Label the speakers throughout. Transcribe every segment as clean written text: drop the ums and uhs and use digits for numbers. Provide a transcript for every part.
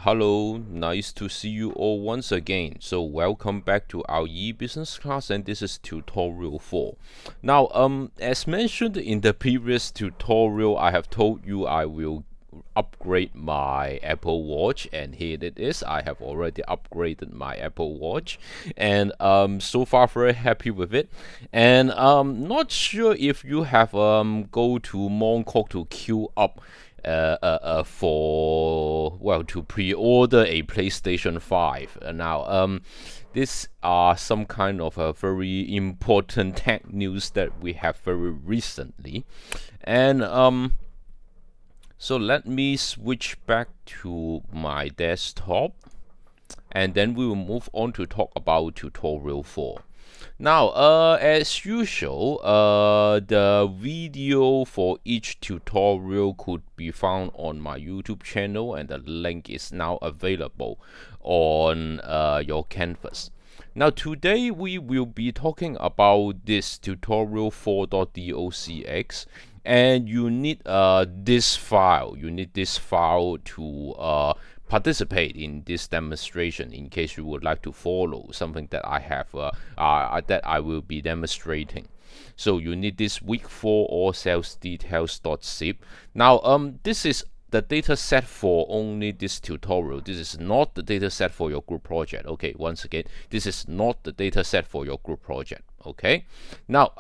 Speaker 1: Hello, nice to see you all once again. So welcome back to our e-business class, and this is tutorial 4. Now, as mentioned in the previous tutorial, I have told you I will upgrade my Apple Watch, and here it is. I have already upgraded my Apple Watch, and so far very happy with it. And not sure if you have go to Mongkok to queue up to pre-order a PlayStation 5. Now, these are some kind of a very important tech news that we have very recently, and so let me switch back to my desktop, and then we will move on to talk about tutorial 4. Now, as usual, the video for each tutorial could be found on my YouTube channel, and the link is now available on your canvas. Now, today we will be talking about this tutorial 4.docx, and you need this file. You need this file to participate in this demonstration in case you would like to follow something that I have that I will be demonstrating. So you need this week 4 all sales details.zip. Now this is the data set for only this tutorial. This is not the data set for your group project. Okay, once again, this is not the data set for your group project. Okay, now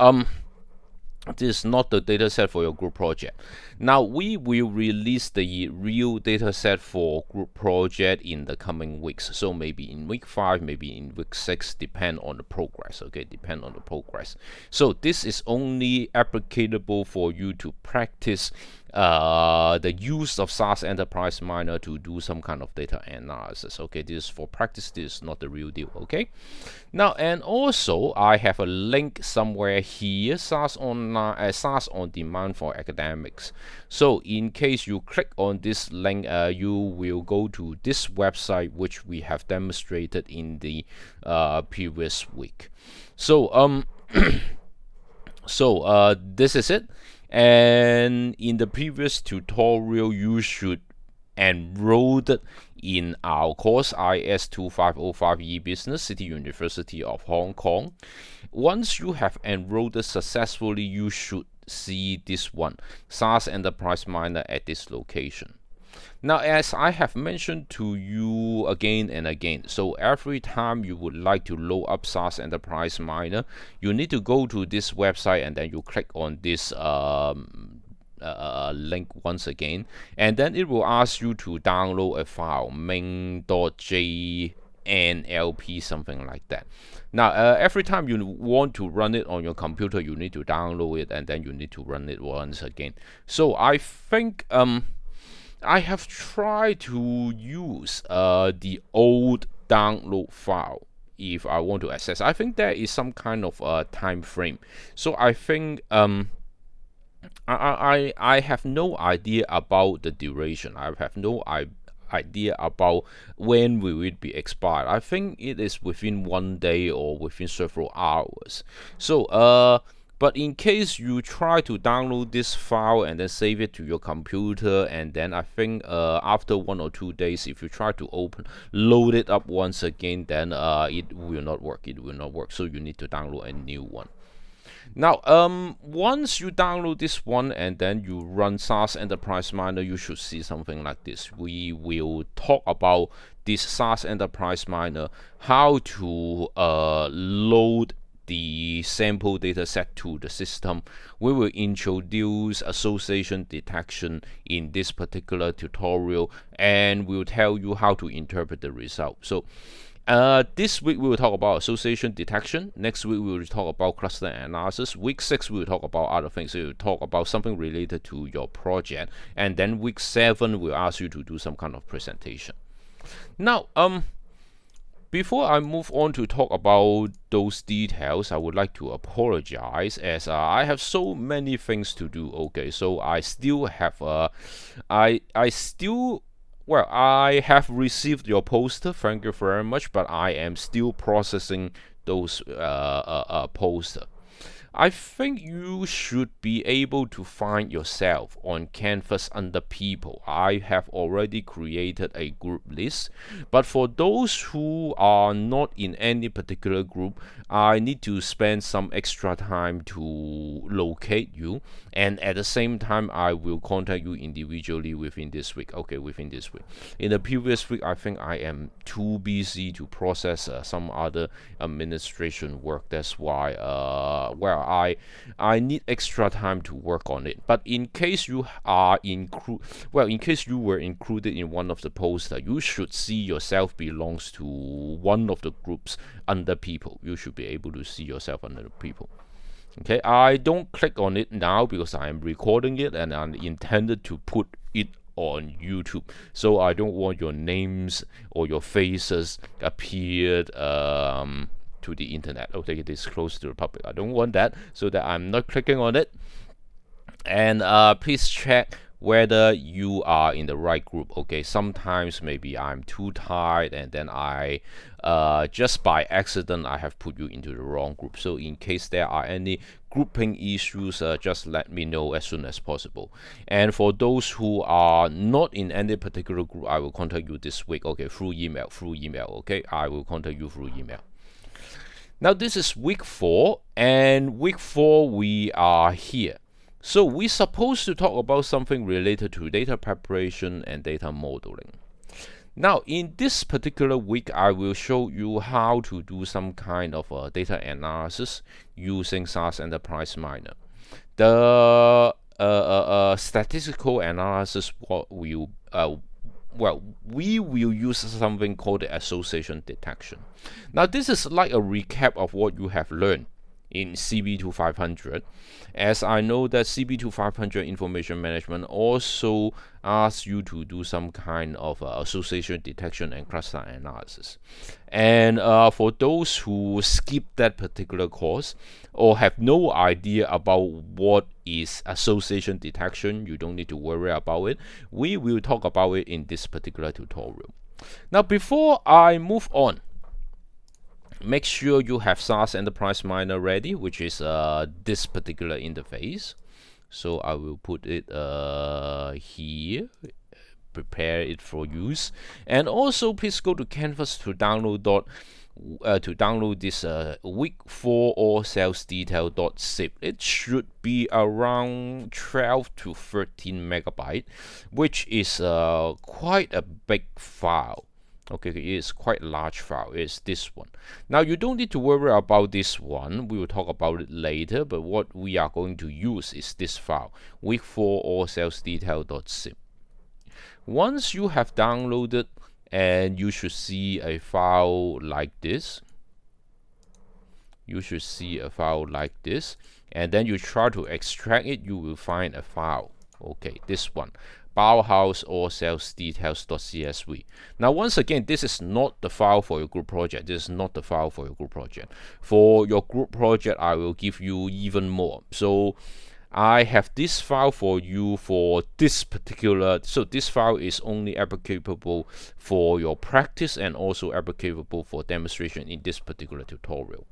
Speaker 1: this is not the dataset for your group project. Now we will release the real dataset for group project in the coming weeks. So maybe in week 5, maybe in week 6, depend on the progress. Okay, depend on the progress. So this is only applicable for you to practice the use of Sas Enterprise Miner to do some kind of data analysis. Okay, this is for practice. This is not the real deal. Okay, now and also I have a link somewhere here, Sas on demand for academics. So in case you click on this link, you will go to this website which we have demonstrated in the previous week. So this is it. And in the previous tutorial, you should enrolled in our course IS2505 e-business, City University of Hong Kong. Once you have enrolled successfully, you should see this one, Sas Enterprise Miner, at this location. Now, as I have mentioned to you again and again, so every time you would like to load up Sas Enterprise Miner, you need to go to this website and then you click on this link once again, and then it will ask you to download a file, main.jnlp, something like that. Now, every time you want to run it on your computer, you need to download it and then you need to run it once again. So I think I have tried to use the old download file if I want to access. I think there is some kind of time frame. So I think I have no idea about the duration. I have no idea about when will it be expired. I think it is within 1 day or within several hours. So but in case you try to download this file and then save it to your computer, and then I think after 1 or 2 days, if you try to load it up once again, then it will not work. It will not work. So you need to download a new one. Now, once you download this one and then you run Sas Enterprise Miner, you should see something like this. We will talk about this Sas Enterprise Miner, how to load the sample data set to the system. We will introduce association detection in this particular tutorial, and we'll tell you how to interpret the result. So this week we will talk about association detection. Next week we will talk about cluster analysis. Week 6 we will talk about other things. We will talk about something related to your project, and then week 7 we'll ask you to do some kind of presentation. Now, before I move on to talk about those details, I would like to apologize as I have so many things to do. Okay, so I still have I have received your poster. Thank you very much, but I am still processing those poster. I think you should be able to find yourself on Canvas under people. I have already created a group list, but for those who are not in any particular group, I need to spend some extra time to locate you, and at the same time I will contact you individually within this week. Okay, within this week. In the previous week, I think I am too busy to process some other administration work. That's why well, I need extra time to work on it. But in case you are in case you were included in one of the posts, you should see yourself belongs to one of the groups under people. You should be able to see yourself under the people. Okay, I don't click on it now because I am recording it and I'm intended to put it on YouTube, so I don't want your names or your faces appeared to the internet. Okay, it is close to the public. I don't want that, so that I'm not clicking on it. And please check whether you are in the right group. Okay, sometimes maybe I'm too tired and then I just by accident I have put you into the wrong group. So in case there are any grouping issues, just let me know as soon as possible. And for those who are not in any particular group, I will contact you this week. Okay, through email. Okay, I will contact you through email. Now this is week 4, and week 4 we are here. So we're supposed to talk about something related to data preparation and data modeling. Now, in this particular week, I will show you how to do some kind of data analysis using Sas Enterprise Miner. The statistical analysis will we will use something called the association detection. Now, this is like a recap of what you have learned in CB2500, as I know that CB2500 information management also asks you to do some kind of association detection and cluster analysis. And for those who skip that particular course or have no idea about what is association detection, you don't need to worry about it. We will talk about it in this particular tutorial. Now, before I move on, make sure you have Sas Enterprise Miner ready, which is this particular interface. So I will put it here, prepare it for use. And also please go to Canvas to download this week 4 all sales detail.zip. It should be around 12 to 13 megabyte, which is quite a big file. Okay, it is quite a large file. It's this one. Now, you don't need to worry about this one. We will talk about it later, but what we are going to use is this file, week 4 all sales detail.zip. Once you have downloaded, and you should see a file like this. You should see a file like this, and then you try to extract it, you will find a file. Okay, this one, Bauhaus all sales details.csv. Now, once again, this is not the file for your group project. This is not the file for your group project. For your group project, I will give you even more. So I have this file for you for this particular, so this file is only applicable for your practice and also applicable for demonstration in this particular tutorial.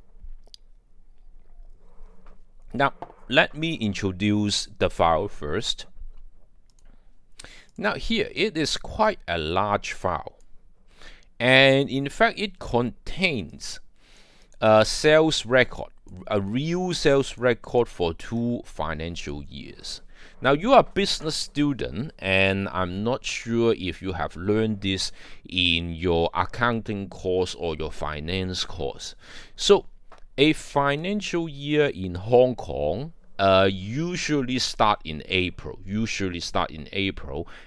Speaker 1: Now, let me introduce the file first. Now here, it is quite a large file, and in fact it contains a sales record, a real sales record for 2 financial years. Now, you are a business student, and I'm not sure if you have learned this in your accounting course or your finance course. So a financial year in Hong Kong usually start in April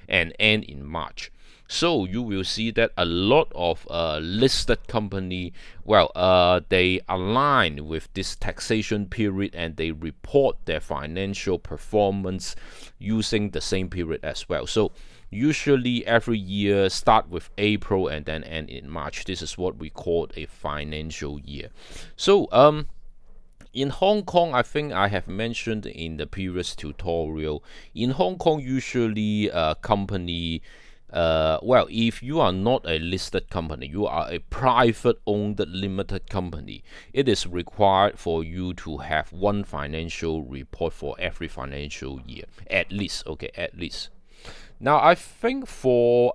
Speaker 1: and end in March. So you will see that a lot of listed company, they align with this taxation period and they report their financial performance using the same period as well. So usually every year start with April and then end in March. This is what we call a financial year. So in Hong Kong, I think I have mentioned in the previous tutorial, in Hong Kong, usually a company well, if you are not a listed company, you are a private owned limited company, it is required for you to have one financial report for every financial year, at least. Okay, at least. Now, I think for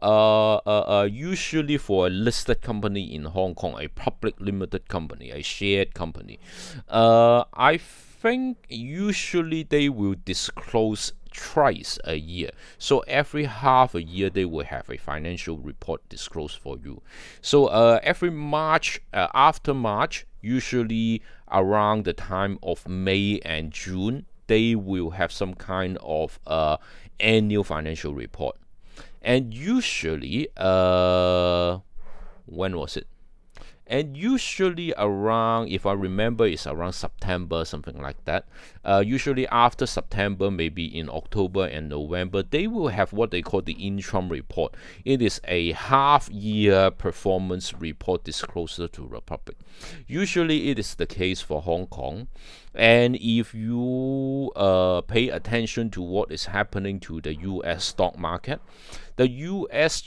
Speaker 1: usually for a listed company in Hong Kong, a public limited company, a shared company, I think usually they will disclose twice a year. So every half a year they will have a financial report disclosed for you. So every March, after March, usually around the time of May and June, they will have some kind of annual financial report. And usually, when was it? And usually around, if I remember, it's around September, something like that. Usually after September, maybe in October and November, they will have what they call the interim report. It is a half-year performance report disclosure to the public. Usually it is the case for Hong Kong. And if you pay attention to what is happening to the US stock market, the US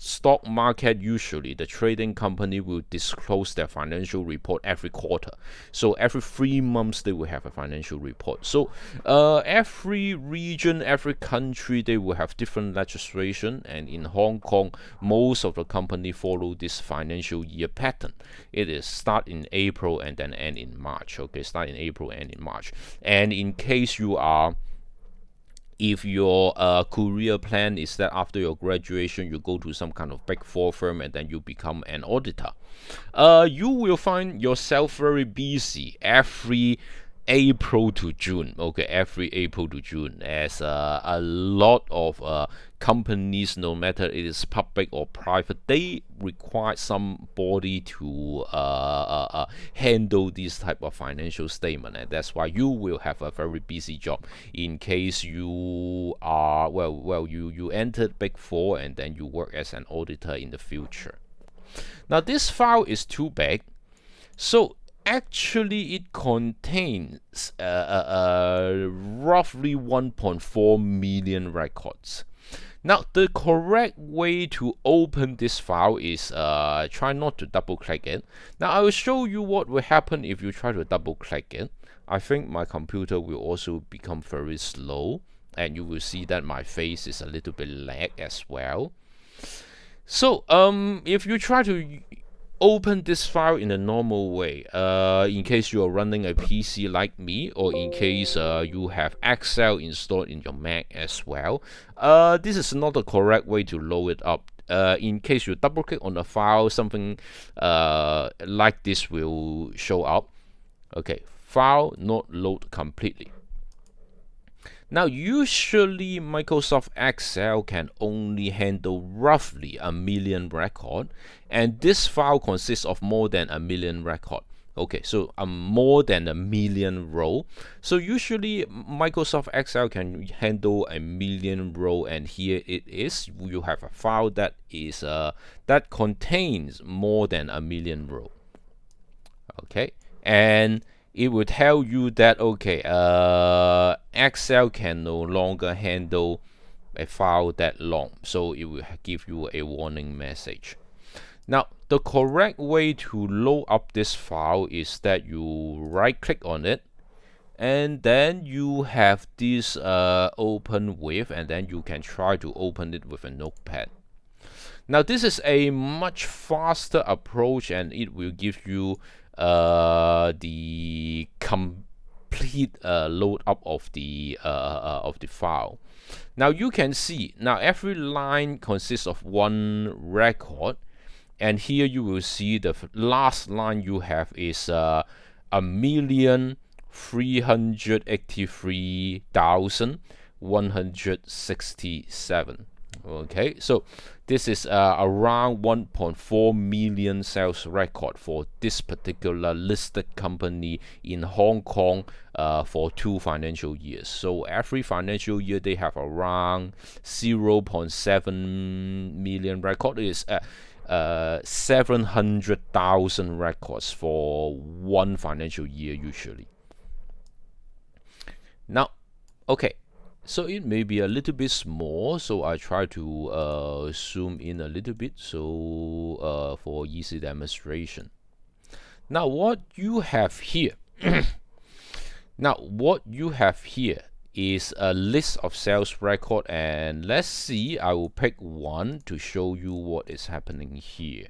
Speaker 1: stock market, usually the trading company will disclose their financial report every quarter. So every 3 months they will have a financial report. So every region, every country, they will have different legislation, and in Hong Kong most of the company follow this financial year pattern. It is start in April and then end in March. Okay, start in April, end in March. And in case you are, if your career plan is that after your graduation you go to some kind of big four firm and then you become an auditor, you will find yourself very busy every April to June. Okay, every April to June, as a lot of companies, no matter it is public or private, they require somebody to handle this type of financial statement, and that's why you will have a very busy job in case you are you entered Big Four and then you work as an auditor in the future. Now this file is too big, so actually it contains roughly 1.4 million records. Now the correct way to open this file is try not to double click it. Now I will show you what will happen if you try to double click it. I think my computer will also become very slow, and you will see that my face is a little bit lag as well. So if you try to open this file in a normal way, in case you are running a PC like me, or in case you have Excel installed in your Mac as well, this is not the correct way to load it up. In case you double click on the file, something like this will show up. Okay, file not load completely. Now, usually Microsoft Excel can only handle roughly 1 million record, and this file consists of more than 1 million record. Okay, so more than 1 million row. So usually Microsoft Excel can handle 1 million row, and here it is. You have a file that is that contains more than 1 million row. Okay, and it will tell you that okay, Excel can no longer handle a file that long, so it will give you a warning message. Now the correct way to load up this file is that you right click on it, and then you have this open with, and then you can try to open it with a notepad. Now this is a much faster approach, and it will give you the complete load up of the file. Now you can see, now every line consists of one record, and here you will see the last line you have is 1,383,167. Okay, so this is around 1.4 million sales record for this particular listed company in Hong Kong for 2 financial years. So every financial year they have around 0.7 million record. It is 700,000 records for 1 financial year usually. Now, okay, So it may be a little bit small, so I try to zoom in a little bit, so for easy demonstration. Now what you have here now what you have here is a list of sales record, and let's see, I will pick one to show you what is happening here.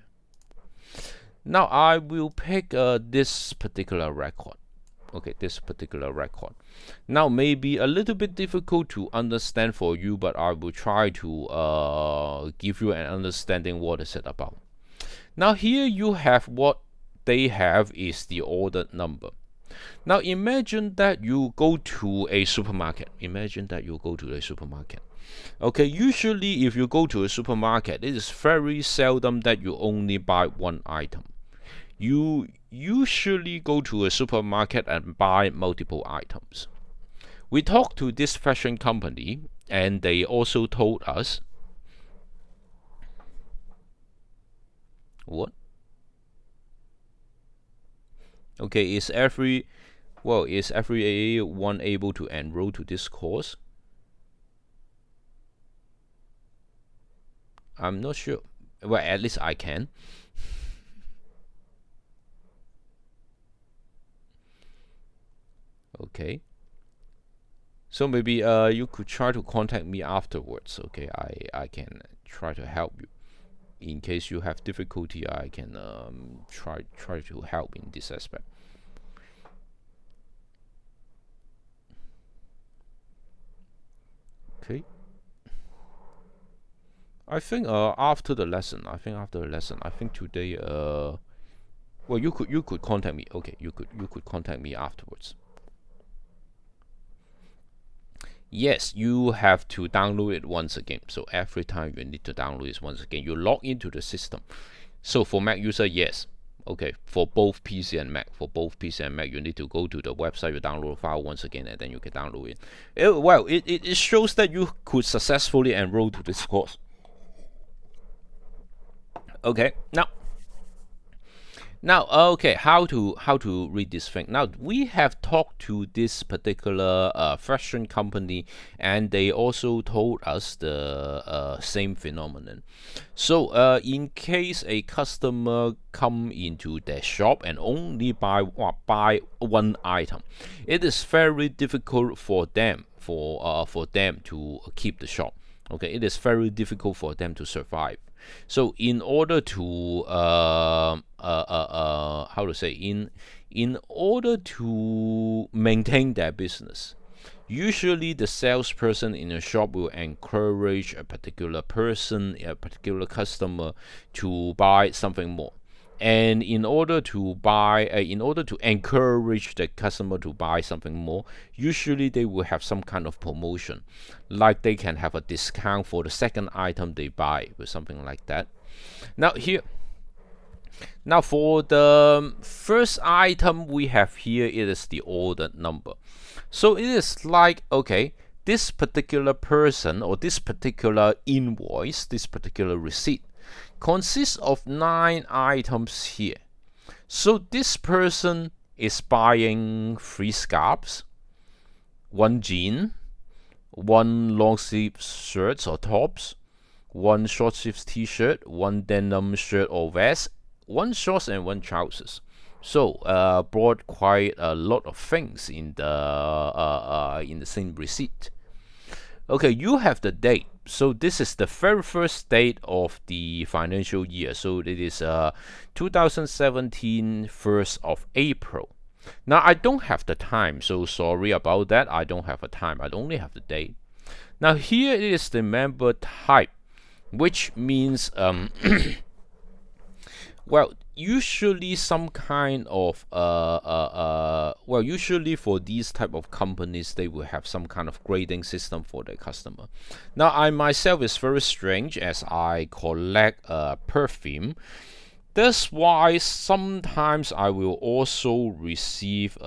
Speaker 1: Now I will pick this particular record. Okay, this particular record. Now maybe a little bit difficult to understand for you, but I will try to give you an understanding what is it about. Now here you have what they have is the order number. Now imagine that you go to a supermarket. Imagine that you go to a supermarket. Okay, usually if you go to a supermarket, it is very seldom that you only buy one item. You usually go to a supermarket and buy multiple items. We talked to this fashion company, and they also told us what? Okay, is everyone able to enroll to this course? I'm not sure. Well, at least I can. Okay. So maybe you could try to contact me afterwards. Okay, I can try to help you. In case you have difficulty, I can try to help in this aspect. Okay. I think after the lesson. I think today well, you could contact me. Okay, you could contact me afterwards. Yes, you have to download it once again. So every time you need to download it once again, you log into the system. So for Mac user, yes. Okay, for both PC and Mac, you need to go to the website, you download the file once again, and then you can download it. It shows that you could successfully enroll to this course. Okay, now, okay, how to read this thing? Now we have talked to this particular fashion company, and they also told us the same phenomenon. So in case a customer come into their shop and only buy one item, it is very difficult for them to keep the shop. Okay, it is very difficult for them to survive. So in order to how to say, in order to maintain their business, usually the salesperson in a shop will encourage a particular person, a particular customer, to buy something more. And in order to encourage the customer to buy something more, usually they will have some kind of promotion, like they can have a discount for the second item they buy, or something like that. Now for the first item we have here, it is the order number. So it is like, okay, this particular person, or this particular invoice, this particular receipt consists of 9 items here. So this person is buying 3 scarves, 1 jean, 1 long sleeve shirts or tops, 1 short sleeve t-shirt, 1 denim shirt or vest, 1 shorts, and 1 trousers. So brought quite a lot of things in the same receipt. Okay, you have the date. So this is the very first date of the financial year. So it is 2017, 1st of April. Now I don't have the time, so sorry about that. I don't have a time. I only have the date. Now here is the member type, which means well, usually some kind of well, usually for these type of companies, they will have some kind of grading system for their customer. Now I myself is very strange, as I collect perfume. That's why sometimes I will also receive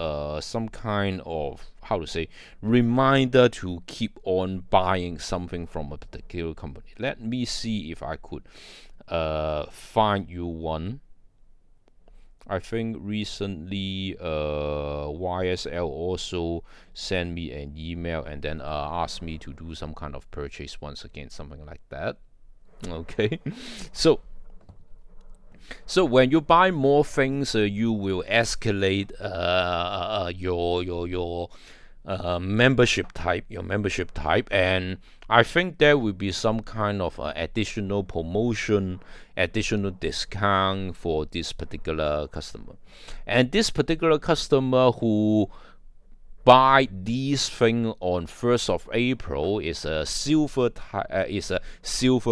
Speaker 1: some kind of, how to say, reminder to keep on buying something from a particular company. Let me see if I could find you one. I think recently YSL also sent me an email and then asked me to do some kind of purchase once again, something like that. Okay, so when you buy more things, you will escalate your membership type, and I think there will be some kind of additional promotion, additional discount for this particular customer, and this particular customer who buy these thing on 1st of April is a silver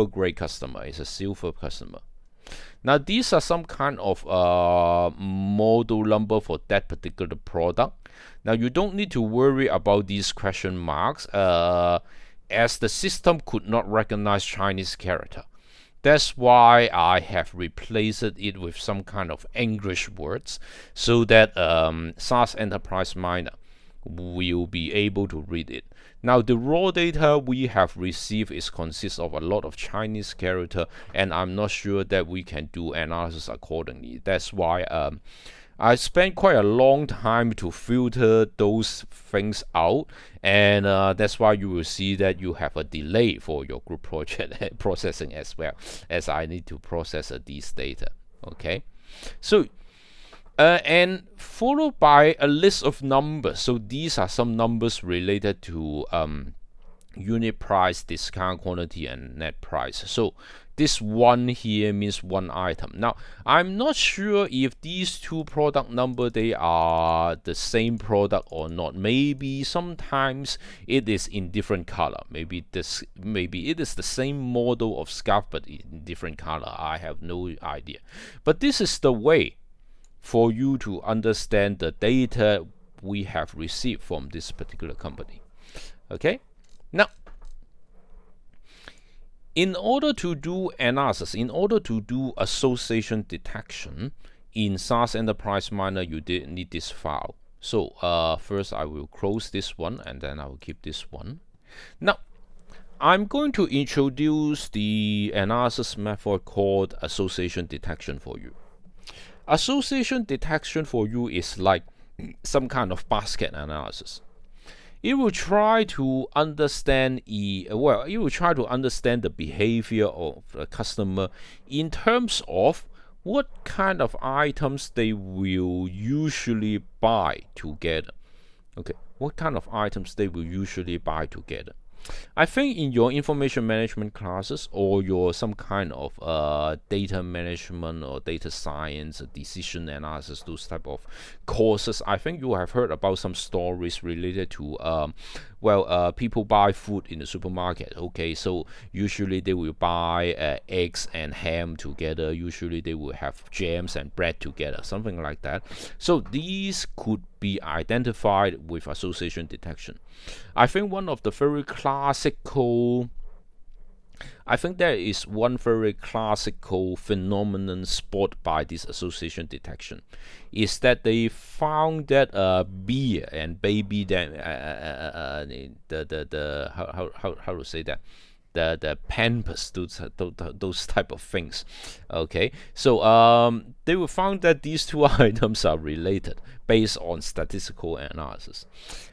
Speaker 1: grade customer, is a silver customer. Now, these are some kind of model number for that particular product. Now, you don't need to worry about these question marks as the system could not recognize Chinese character. That's why I have replaced it with some kind of English words so that Sas Enterprise Miner will be able to read it. Now, the raw data we have received is consists of a lot of Chinese character, and I'm not sure that we can do analysis accordingly. That's why I spent quite a long time to filter those things out, and that's why you will see that you have a delay for your group project processing as well, as I need to process these data. Okay, so and followed by a list of numbers. So these are some numbers related to unit price, discount quantity, and net price. So this one here means one item. Now, I'm not sure if these two product number they are the same product or not. Maybe sometimes it is in different color. Maybe it is the same model of scarf but in different color. I have no idea. But this is the way for you to understand the data we have received from this particular company. Okay, now in order to do analysis, in order to do association detection in Sas Enterprise Miner, you did need this file. So first I will close this one and then I will keep this one. Now I'm going to introduce the analysis method called association detection for you. Association detection for you is like some kind of basket analysis. It will try to understand it will try to understand the behavior of the customer in terms of what kind of items they will usually buy together. Okay, what kind of items they will usually buy together. I think in your information management classes or your some kind of data management or data science, decision analysis, those type of courses, I think you have heard about some stories related to people buy food in the supermarket. Okay, so usually they will buy eggs and ham together. Usually they will have jams and bread together, something like that. So these could be identified with association detection. I think one of the very classical I think there is one very classical phenomenon spotted by this association detection is that they found that beer and baby the how to say that the pampers, those type of things. Okay, so they will found that these two items are related based on statistical analysis,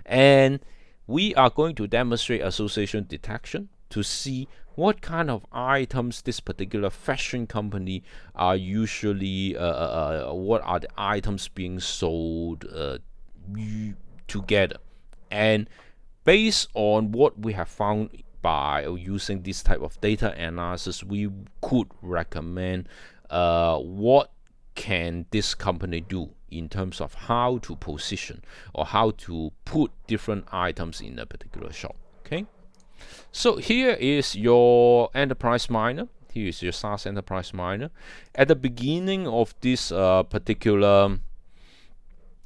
Speaker 1: and we are going to demonstrate association detection to see what kind of items this particular fashion company are usually what are the items being sold together, and based on what we have found by using this type of data analysis, we could recommend what can this company do in terms of how to position or how to put different items in a particular shop. Okay, so here is your enterprise miner. Here is your Sas Enterprise Miner. At the beginning of this particular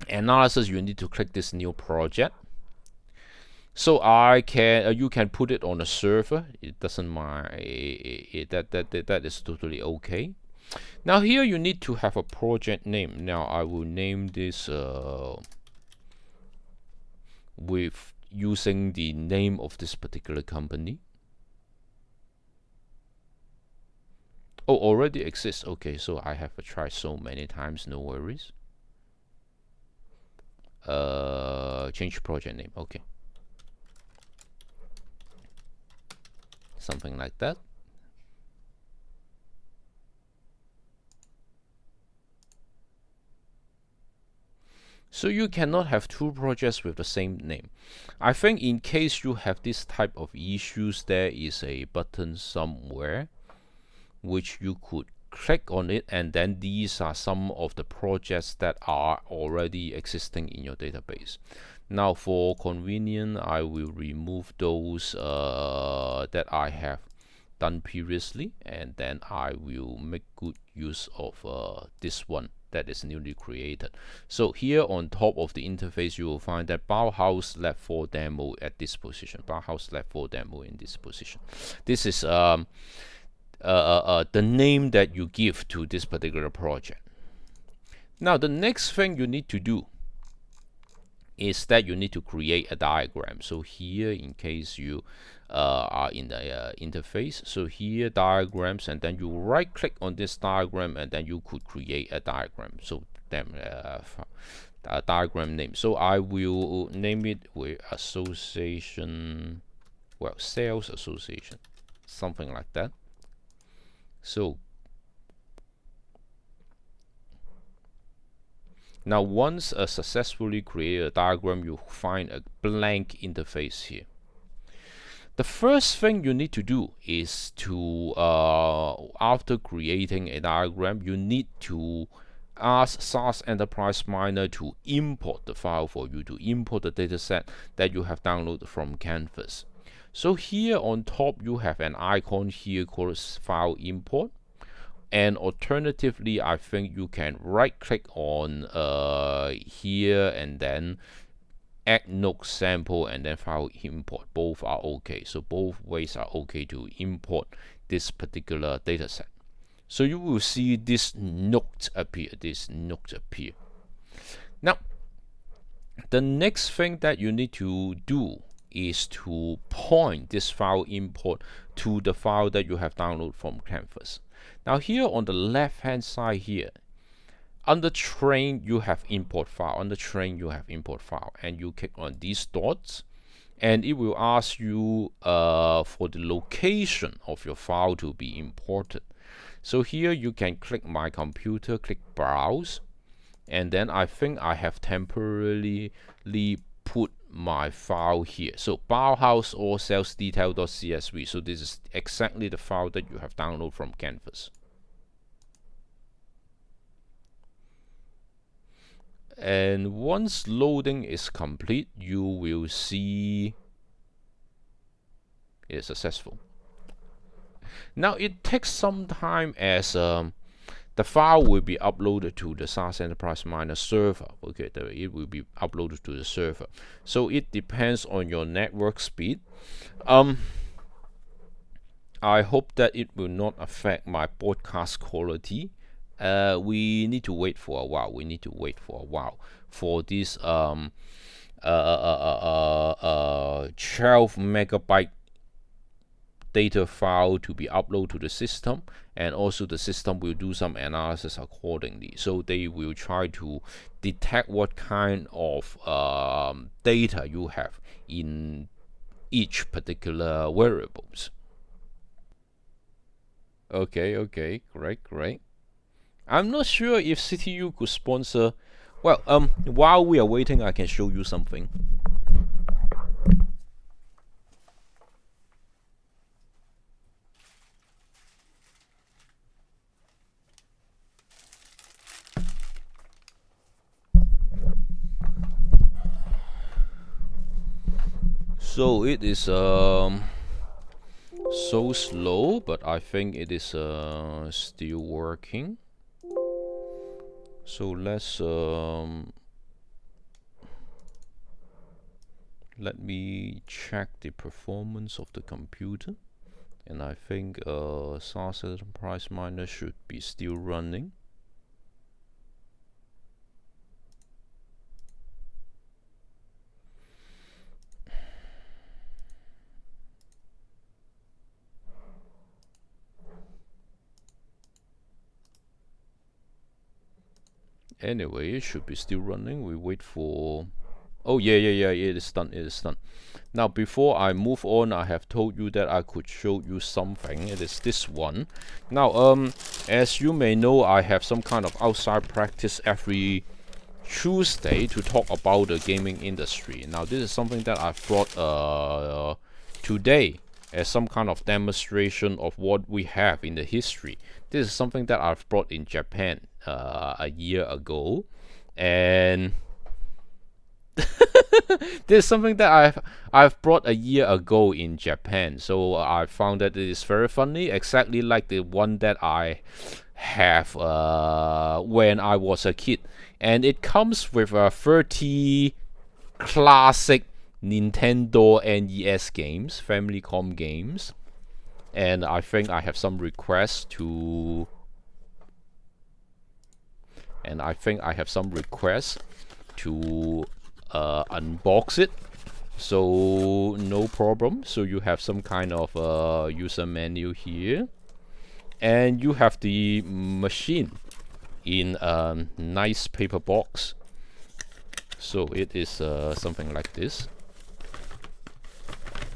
Speaker 1: analysis, you need to click this new project. So you can put it on a server. It doesn't mind. That is totally okay. Now here you need to have a project name. Now I will name this with using the name of this particular company. Oh, already exists. Okay, so I have tried so many times, no worries. Change project name. Okay, something like that. So you cannot have two projects with the same name. I think in case you have this type of issues, there is a button somewhere which you could click on it, and then these are some of the projects that are already existing in your database. Now for convenience, I will remove those that I have done previously, and then I will make good use of this one that is newly created. So here on top of the interface, you will find that Bauhaus Lab 4 demo at this position. Bauhaus Lab 4 demo in this position. This is the name that you give to this particular project. Now the next thing you need to do is that you need to create a diagram. So here, in case you are in the interface, so here diagrams, and then you right click on this diagram, and then you could create a diagram. So then diagram name. So I will name it with association, well, sales association, something like that. So now once successfully created a diagram, you find a blank interface here. The first thing you need to do is to, after creating a diagram, you need to ask Sas Enterprise Miner to import the file for you, to import the dataset that you have downloaded from Canvas. So here on top, you have an icon here called File Import. And alternatively, I think you can right click on here and then add node sample and then file import. Both are okay. So both ways are okay to import this particular dataset. So you will see this node appear. Now, the next thing that you need to do is to point this file import to the file that you have downloaded from Canvas. Now here on the left hand side here, under train you have import file, under train you have import file, and you click on these dots and it will ask you for the location of your file to be imported. So here you can click my computer, click browse, and then I think I have temporarily put my file here. So Bauhaus or sales detail.csv. So this is exactly the file that you have downloaded from Canvas. And once loading is complete, you will see it is successful. Now it takes some time as the file will be uploaded to the Sas Enterprise Miner server. Okay, it will be uploaded to the server. So it depends on your network speed. I hope that it will not affect my broadcast quality. We need to wait for a while. For this 12 megabyte data file to be uploaded to the system, and also the system will do some analysis accordingly. So they will try to detect what kind of data you have in each particular variables. Okay, great. I'm not sure if CityU could sponsor. Well, while we are waiting, I can show you something. So it is so slow, but I think it is still working. So let's let me check the performance of the computer, and I think Sas Enterprise Miner should be still running. Anyway, it should be still running. We wait for... Oh, yeah, it is done, it is done. Now, before I move on, I have told you that I could show you something. It is this one. Now, as you may know, I have some kind of outside practice every Tuesday to talk about the gaming industry. Now, this is something that I've brought today as some kind of demonstration of what we have in the history. This is something that I've brought in Japan a year ago, and this is something that I've brought a year ago in Japan. So I found that it is very funny, exactly like the one that I have when I was a kid, and it comes with a 30 classic Nintendo NES games, Famicom games, and I think I have some requests to unbox it. So no problem. So you have some kind of user menu here, and you have the machine in a nice paper box. So it is something like this.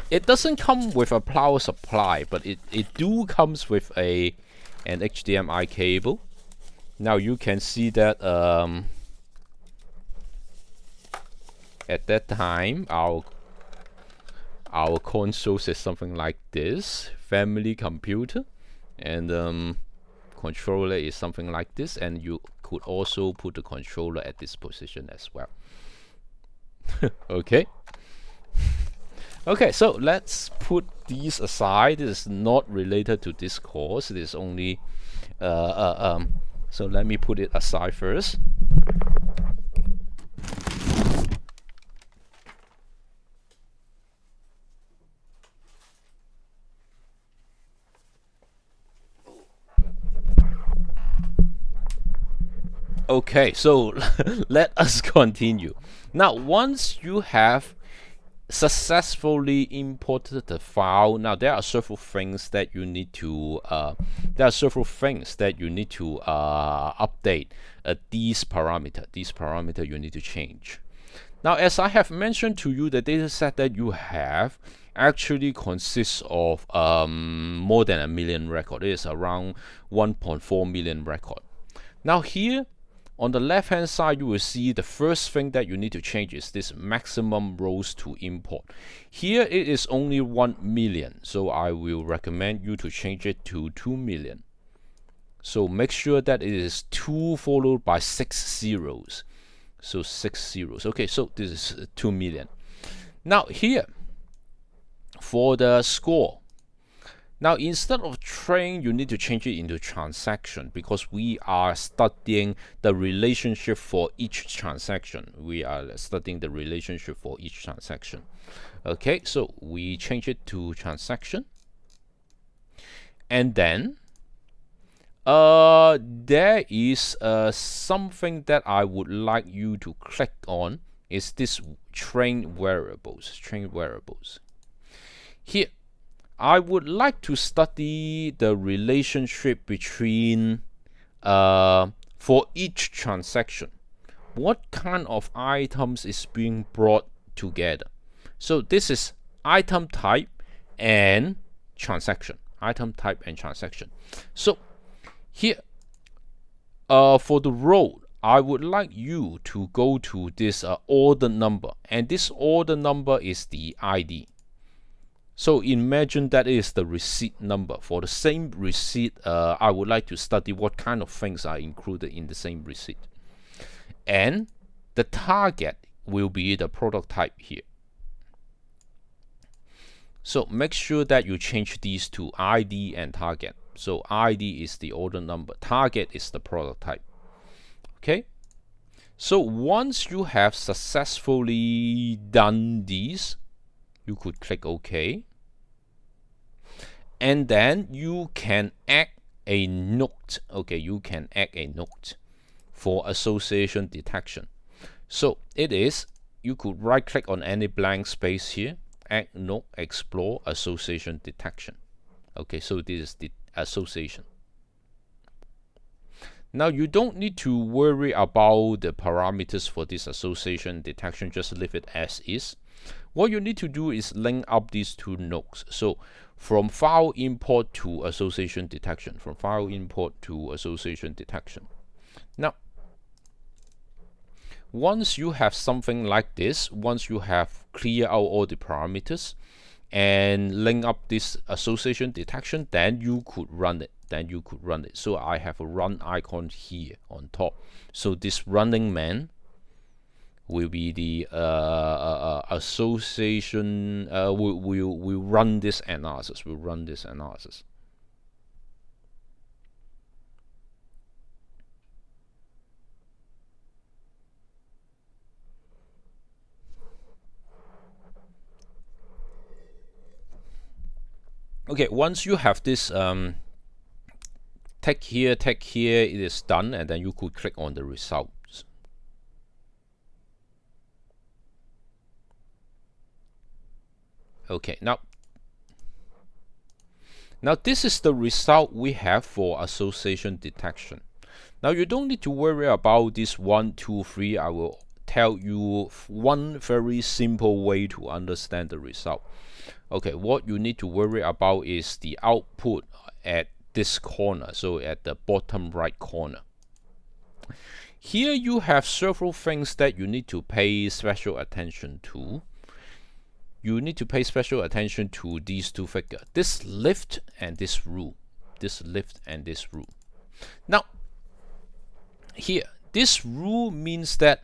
Speaker 1: It doesn't come with a power supply, but it do comes with an HDMI cable. Now you can see that at that time our console is something like this, family computer, and controller is something like this, and you could also put the controller at this position as well. Okay. Okay, so let's put these aside. This is not related to this course. It is only so let me put it aside first. Okay, so let us continue. Now, once you have successfully imported the file, now there are several things that you need to update. These parameter you need to change. Now, as I have mentioned to you, the data set that you have actually consists of more than 1 million record. It is around 1.4 million record. Now here on the left hand side, you will see the first thing that you need to change is this maximum rows to import. Here it is only 1 million, so I will recommend you to change it to 2 million. So make sure that it is 2 followed by 6 zeros. So 6 zeros. Okay, so this is 2 million. Now here for the score. Now, instead of train, you need to change it into transaction, because we are studying the relationship for each transaction. Okay, so we change it to transaction. And then there is something that I would like you to click on, is this train variables. Here, I would like to study the relationship between for each transaction, what kind of items is being brought together. So this is item type and transaction. So here for the row, I would like you to go to this order number, and this order number is the ID. So imagine that is the receipt number. For the same receipt, I would like to study what kind of things are included in the same receipt. And the target will be the product type here. So make sure that you change these to ID and target. So ID is the order number, target is the product type. Okay. So once you have successfully done these, you could click OK. And then you can add a note. Okay, you can add a note for association detection. So it is, you could right click on any blank space here, add note, explore, association detection. Okay, so this is the association. Now you don't need to worry about the parameters for this association detection, just leave it as is. What you need to do is link up these two nodes. So from file import to association detection, from file import to association detection. Now, once you have something like this, once you have clear out all the parameters and link up this association detection, then you could run it. So I have a run icon here on top. So this running man will be the association. Will run this analysis. Okay, once you have this tag here, it is done, and then you could click on the results. Okay, now this is the result we have for association detection. Now you don't need to worry about this 1, 2, 3. I will tell you one very simple way to understand the result. Okay, what you need to worry about is the output at this corner, so at the bottom right corner. Here you have several things that you need to pay special attention to. You need to pay special attention to these two figures, this lift and this rule. Now, here, this rule means that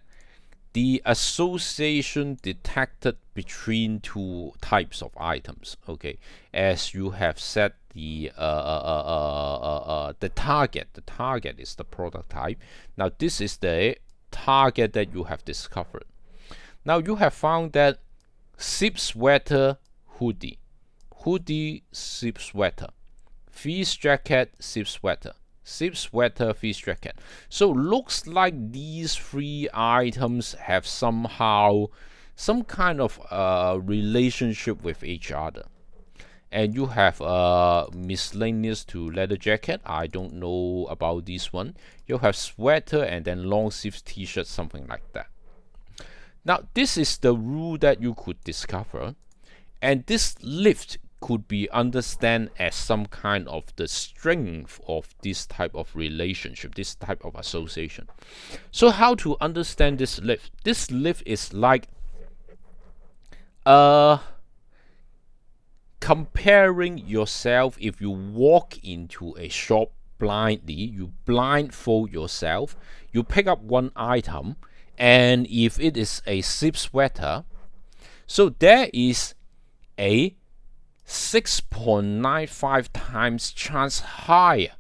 Speaker 1: the association detected between two types of items. Okay, as you have set the target. The target is the product type. Now this is the target that you have discovered. Now you have found that zip sweater hoodie, zip sweater, fleece jacket, zip sweater, fleece jacket. So looks like these three items have some kind of relationship with each other. And you have miscellaneous to leather jacket. I don't know about this one. You have sweater and then long sleeve t-shirt, something like that. Now this is the rule that you could discover, and this lift could be understood as some kind of the strength of this type of relationship, this type of association. So how to understand this lift? This lift is like comparing yourself. If you walk into a shop blindly, you blindfold yourself, you pick up one item, and if it is a zip sweater, so there is a 6.95 times chance higher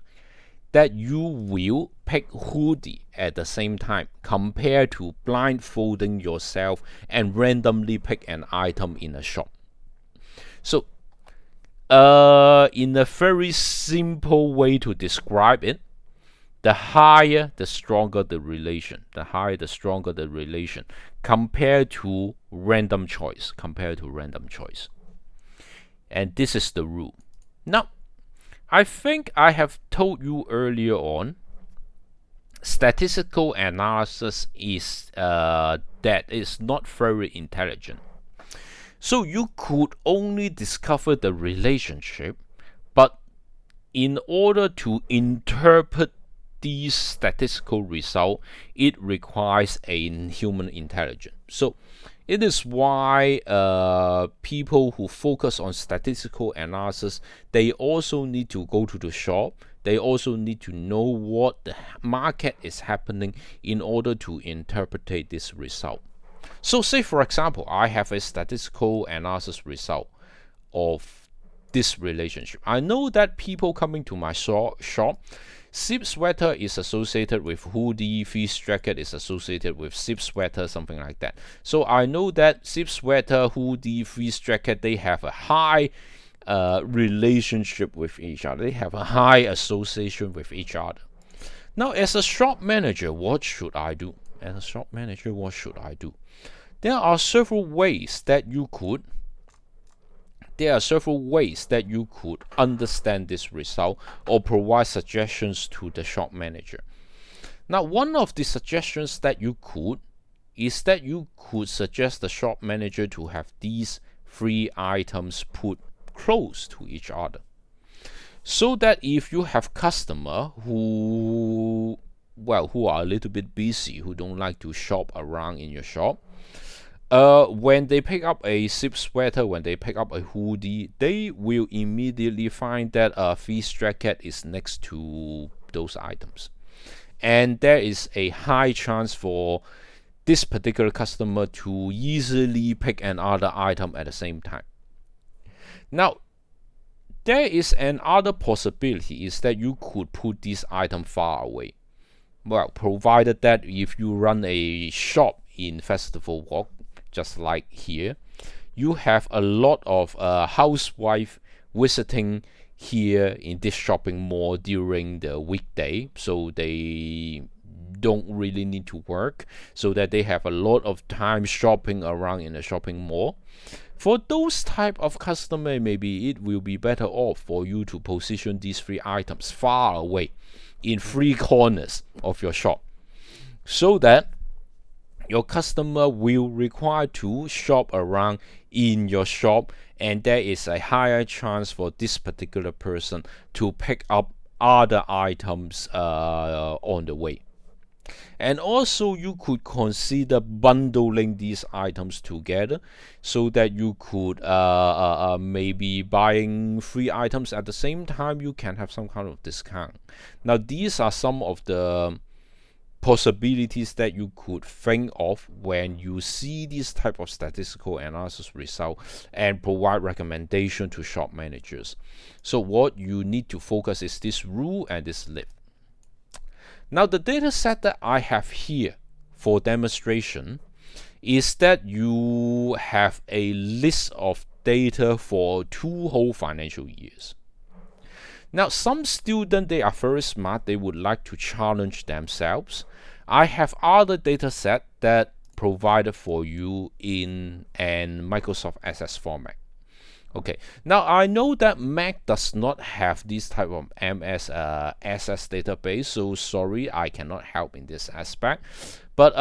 Speaker 1: that you will pick hoodie at the same time compared to blindfolding yourself and randomly pick an item in a shop. So in a very simple way to describe it, the higher the stronger the relation, compared to random choice, and this is the rule. Now I think I have told you earlier on, statistical analysis is that is not very intelligent. So you could only discover the relationship, but in order to interpret these statistical results, it requires a human intelligence. So it is why people who focus on statistical analysis, they also need to go to the shop. They also need to know what the market is happening in order to interpret this result. So say for example, I have a statistical analysis result of this relationship. I know that people coming to my shop, zip sweater is associated with hoodie, fleece jacket is associated with zip sweater, something like that. So I know that zip sweater, hoodie, fleece jacket, they have a high relationship with each other. They have a high association with each other. Now, as a shop manager, what should I do? There are several ways that you could understand this result or provide suggestions to the shop manager. Now, one of the suggestions that you could is that you could suggest the shop manager to have these three items put close to each other, so that if you have customer who are a little bit busy, who don't like to shop around in your shop, when they pick up a zip sweater, when they pick up a hoodie, they will immediately find that a fleece jacket is next to those items, and there is a high chance for this particular customer to easily pick another item at the same time. Now, there is another possibility is that you could put this item far away. Well, provided that if you run a shop in Festival Walk, just like here, you have a lot of housewife visiting here in this shopping mall during the weekday, so they don't really need to work, so that they have a lot of time shopping around in the shopping mall. For those type of customer, maybe it will be better off for you to position these three items far away in three corners of your shop, so that your customer will require to shop around in your shop, and there is a higher chance for this particular person to pick up other items on the way. And also, you could consider bundling these items together, so that you could maybe buying three items at the same time, you can have some kind of discount. Now, these are some of the possibilities that you could think of when you see this type of statistical analysis result and provide recommendation to shop managers. So what you need to focus is this rule and this lift. Now, the data set that I have here for demonstration is that you have a list of data for 2 whole financial years. Now, some students, they are very smart, they would like to challenge themselves. I have other data set that provided for you in an Microsoft Access format. Okay, now I know that Mac does not have this type of MS Access database, so sorry, I cannot help in this aspect. But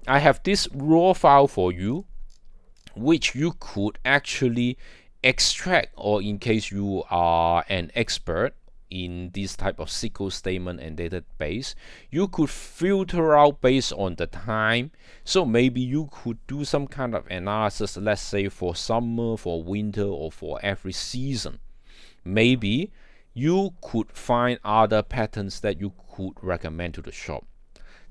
Speaker 1: I have this raw file for you, which you could actually extract, or in case you are an expert in this type of SQL statement and database, you could filter out based on the time. So maybe you could do some kind of analysis, let's say for summer, for winter, or for every season. Maybe you could find other patterns that you could recommend to the shop.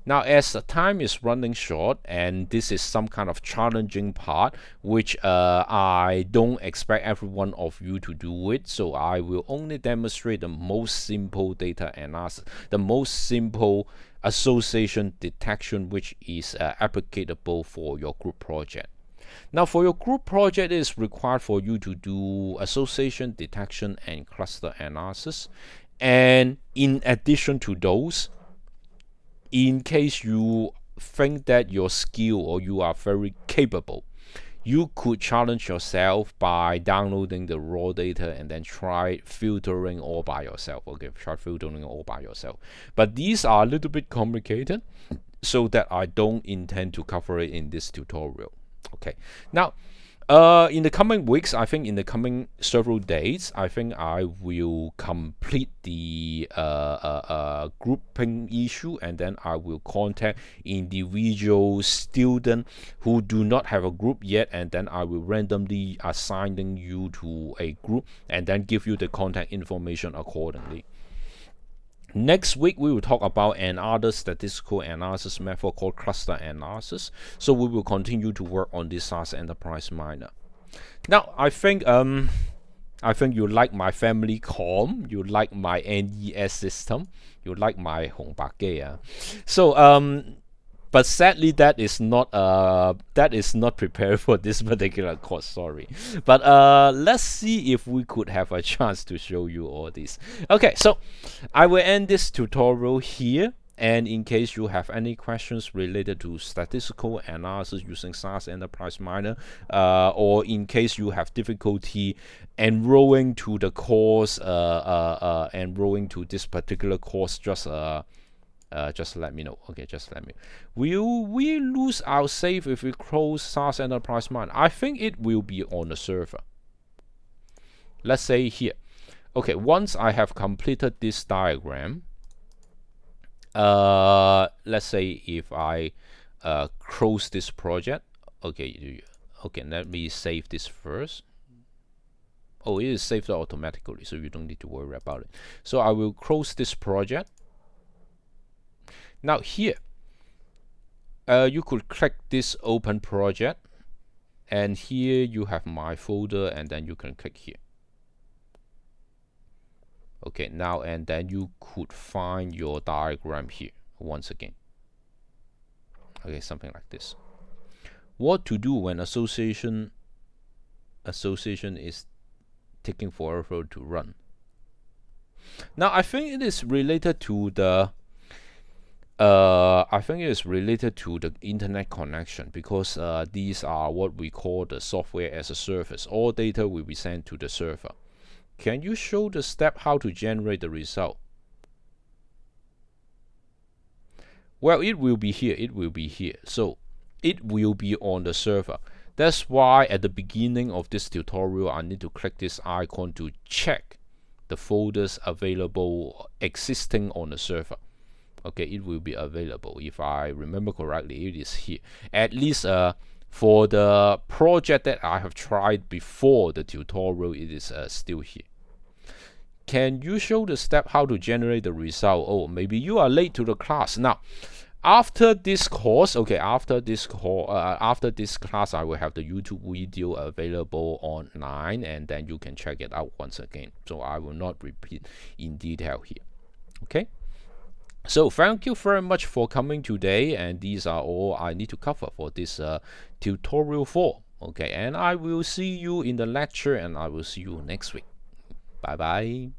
Speaker 1: Now, as the time is running short, and this is some kind of challenging part, which I don't expect every one of you to do it, so I will only demonstrate the most simple data analysis, the most simple association detection, which is applicable for your group project. Now, for your group project, it is required for you to do association detection and cluster analysis. And in addition to those, in case you think that your skill or you are very capable, you could challenge yourself by downloading the raw data and then try filtering all by yourself. Okay, try filtering all by yourself. But these are a little bit complicated, so that I don't intend to cover it in this tutorial. Okay, now in the coming weeks, I think in the coming several days, I think I will complete the grouping issue, and then I will contact individual students who do not have a group yet, and then I will randomly assigning you to a group and then give you the contact information accordingly. Next week, we will talk about another statistical analysis method called cluster analysis. So we will continue to work on this Sas Enterprise Miner. Now, I think you like my family com, you like my NES system, you like my Hong Bak Ge. So but sadly that is not prepared for this particular course, sorry. But let's see if we could have a chance to show you all this. Okay, so I will end this tutorial here, and in case you have any questions related to statistical analysis using Sas Enterprise Miner, or in case you have difficulty enrolling to the course, enrolling to this particular course just Just let me know. Okay, just let me. Will we lose our save if we close Sas Enterprise Miner? I think it will be on the server. Let's say here. Okay, once I have completed this diagram, let's say if I close this project. Okay, let me save this first. Oh, it is saved automatically, so you don't need to worry about it. So I will close this project. Now here, you could click this open project, and here you have my folder, and then you can click here. Okay, now and then you could find your diagram here once again. Okay, something like this. What to do when association is taking forever to run? Now I think it is related to the internet connection, because these are what we call the software as a service. All data will be sent to the server. Can you show the step how to generate the result? Well, it will be here. So it will be on the server. That's why at the beginning of this tutorial, I need to click this icon to check the folders available existing on the server. Okay, it will be available. If I remember correctly, it is here. At least for the project that I have tried before the tutorial, it is still here. Can you show the step how to generate the result? Oh, maybe you are late to the class. Now, after this course, after this class, I will have the YouTube video available online, and then you can check it out once again. So I will not repeat in detail here. Okay. So thank you very much for coming today, and these are all I need to cover for this tutorial 4. Okay, and I will see you in the lecture, and I will see you next week. Bye bye.